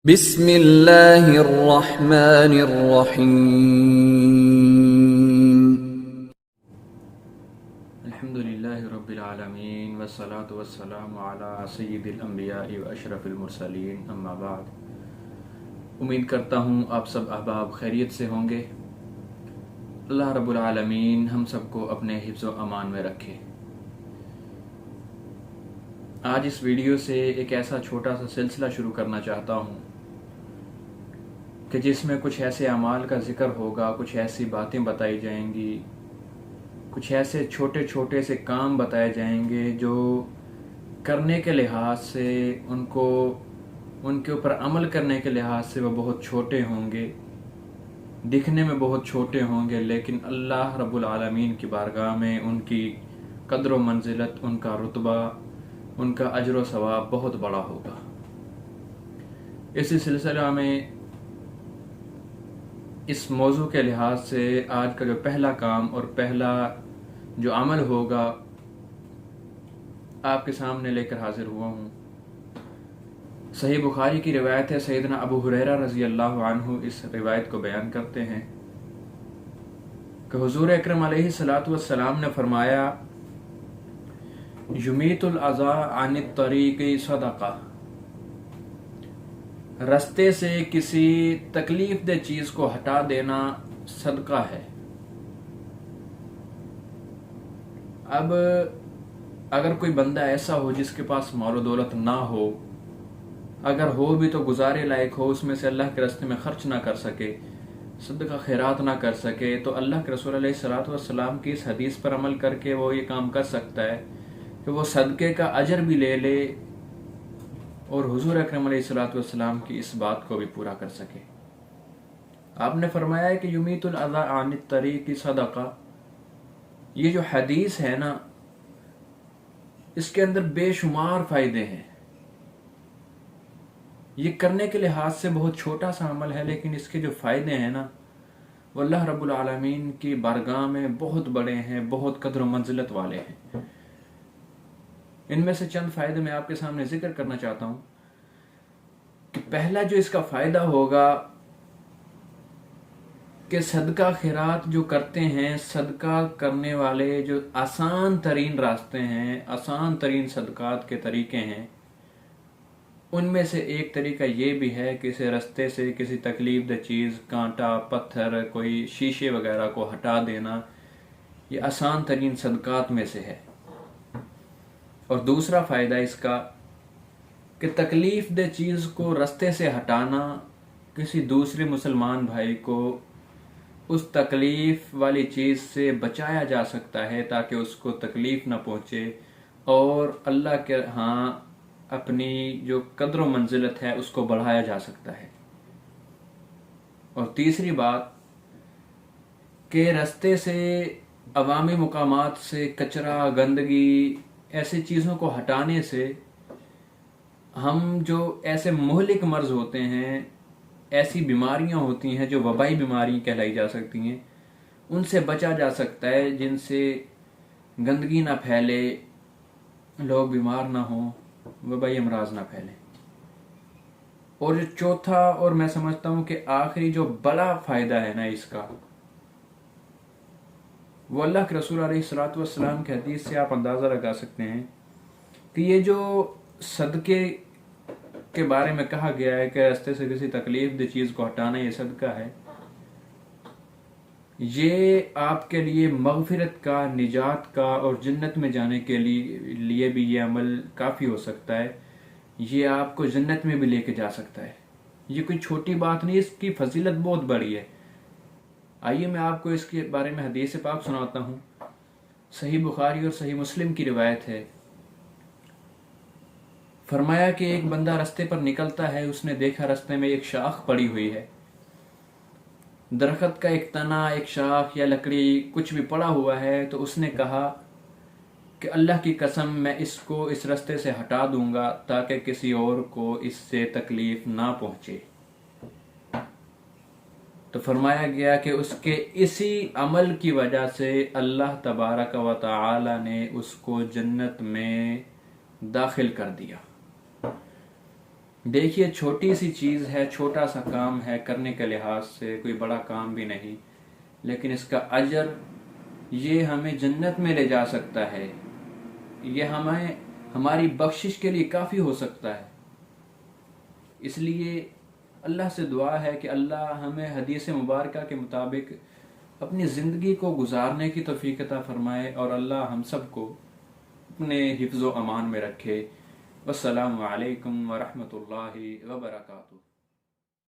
بسم اللہ الرحمن الرحیم الحمد للہ رب العالمین والصلاة والسلام علی سید الانبیاء و اشرف المرسلین، اما بعد۔ امید کرتا ہوں آپ سب احباب خیریت سے ہوں گے۔ اللہ رب العالمین ہم سب کو اپنے حفظ و امان میں رکھے۔ آج اس ویڈیو سے ایک ایسا چھوٹا سا سلسلہ شروع کرنا چاہتا ہوں کہ جس میں کچھ ایسے اعمال کا ذکر ہوگا، کچھ ایسی باتیں بتائی جائیں گی، کچھ ایسے چھوٹے چھوٹے سے کام بتائے جائیں گے جو کرنے کے لحاظ سے ان کے اوپر عمل کرنے کے لحاظ سے وہ بہت چھوٹے ہوں گے، دکھنے میں بہت چھوٹے ہوں گے، لیکن اللہ رب العالمین کی بارگاہ میں ان کی قدر و منزلت، ان کا رتبہ، ان کا اجر و ثواب بہت بڑا ہوگا۔ اسی سلسلہ میں اس موضوع کے لحاظ سے آج کا جو پہلا کام اور پہلا جو عمل ہوگا آپ کے سامنے لے کر حاضر ہوا ہوں۔ صحیح بخاری کی روایت ہے، سیدنا ابو ہریرہ رضی اللہ عنہ اس روایت کو بیان کرتے ہیں کہ حضور اکرم علیہ الصلوۃ والسلام نے فرمایا، یمیت الاذی عن الطریق صدقہ، رستے سے کسی تکلیف دہ چیز کو ہٹا دینا صدقہ ہے۔ اب اگر کوئی بندہ ایسا ہو جس کے پاس مال و دولت نہ ہو، اگر ہو بھی تو گزارے لائق ہو، اس میں سے اللہ کے راستے میں خرچ نہ کر سکے، صدقہ خیرات نہ کر سکے، تو اللہ کے رسول علیہ الصلوۃ والسلام کی اس حدیث پر عمل کر کے وہ یہ کام کر سکتا ہے کہ وہ صدقے کا اجر بھی لے لے اور حضور اکرم علیہ الصلوۃ والسلام کی اس بات کو بھی پورا کر سکے۔ آپ نے فرمایا ہے کہ یمیت الاذی عن الطریق صدقہ، یہ جو حدیث ہے نا، اس کے اندر بے شمار فائدے ہیں۔ یہ کرنے کے لحاظ سے بہت چھوٹا سا عمل ہے، لیکن اس کے جو فائدے ہیں نا وہ اللہ رب العالمین کی بارگاہ میں بہت بڑے ہیں، بہت قدر و منزلت والے ہیں۔ ان میں سے چند فائدے میں آپ کے سامنے ذکر کرنا چاہتا ہوں کہ پہلا جو اس کا فائدہ ہوگا کہ صدقہ خیرات جو کرتے ہیں، صدقہ کرنے والے جو آسان ترین راستے ہیں، آسان ترین صدقات کے طریقے ہیں، ان میں سے ایک طریقہ یہ بھی ہے کہ اسے رستے سے کسی تکلیف دہ چیز، کانٹا، پتھر، کوئی شیشے وغیرہ کو ہٹا دینا، یہ آسان ترین صدقات میں سے ہے۔ اور دوسرا فائدہ اس کا کہ تکلیف دہ چیز کو رستے سے ہٹانا، کسی دوسرے مسلمان بھائی کو اس تکلیف والی چیز سے بچایا جا سکتا ہے تاکہ اس کو تکلیف نہ پہنچے، اور اللہ کے ہاں اپنی جو قدر و منزلت ہے اس کو بڑھایا جا سکتا ہے۔ اور تیسری بات کہ رستے سے، عوامی مقامات سے کچرا، گندگی، ایسی چیزوں کو ہٹانے سے ہم جو ایسے مہلک مرض ہوتے ہیں، ایسی بیماریاں ہوتی ہیں جو وبائی بیماری کہلائی جا سکتی ہیں، ان سے بچا جا سکتا ہے، جن سے گندگی نہ پھیلے، لوگ بیمار نہ ہوں، وبائی امراض نہ پھیلیں۔ اور جو چوتھا اور میں سمجھتا ہوں کہ آخری جو بڑا فائدہ ہے نا اس کا، وہ اللہ کے رسول علیہ الصلوۃ والسلام کی حدیث سے آپ اندازہ لگا سکتے ہیں کہ یہ جو صدقے کے بارے میں کہا گیا ہے کہ راستے سے کسی تکلیف دہ چیز کو ہٹانا یہ صدقہ ہے، یہ آپ کے لیے مغفرت کا، نجات کا اور جنت میں جانے کے لیے بھی یہ عمل کافی ہو سکتا ہے۔ یہ آپ کو جنت میں بھی لے کے جا سکتا ہے۔ یہ کوئی چھوٹی بات نہیں، اس کی فضیلت بہت بڑی ہے۔ آئیے میں آپ کو اس کے بارے میں حدیث پاک سناتا ہوں۔ صحیح بخاری اور صحیح مسلم کی روایت ہے، فرمایا کہ ایک بندہ رستے پر نکلتا ہے، اس نے دیکھا رستے میں ایک شاخ پڑی ہوئی ہے، درخت کا ایک تنا، ایک شاخ یا لکڑی کچھ بھی پڑا ہوا ہے، تو اس نے کہا کہ اللہ کی قسم میں اس کو اس رستے سے ہٹا دوں گا تاکہ کسی اور کو اس سے تکلیف نہ پہنچے۔ تو فرمایا گیا کہ اس کے اسی عمل کی وجہ سے اللہ تبارک و تعالی نے اس کو جنت میں داخل کر دیا۔ دیکھیے چھوٹی سی چیز ہے، چھوٹا سا کام ہے، کرنے کے لحاظ سے کوئی بڑا کام بھی نہیں، لیکن اس کا اجر یہ ہمیں جنت میں لے جا سکتا ہے، یہ ہماری بخشش کے لیے کافی ہو سکتا ہے۔ اس لیے اللہ سے دعا ہے کہ اللہ ہمیں حدیث مبارکہ کے مطابق اپنی زندگی کو گزارنے کی توفیق عطا فرمائے، اور اللہ ہم سب کو اپنے حفظ و امان میں رکھے۔ والسلام علیکم ورحمۃ اللہ وبرکاتہ۔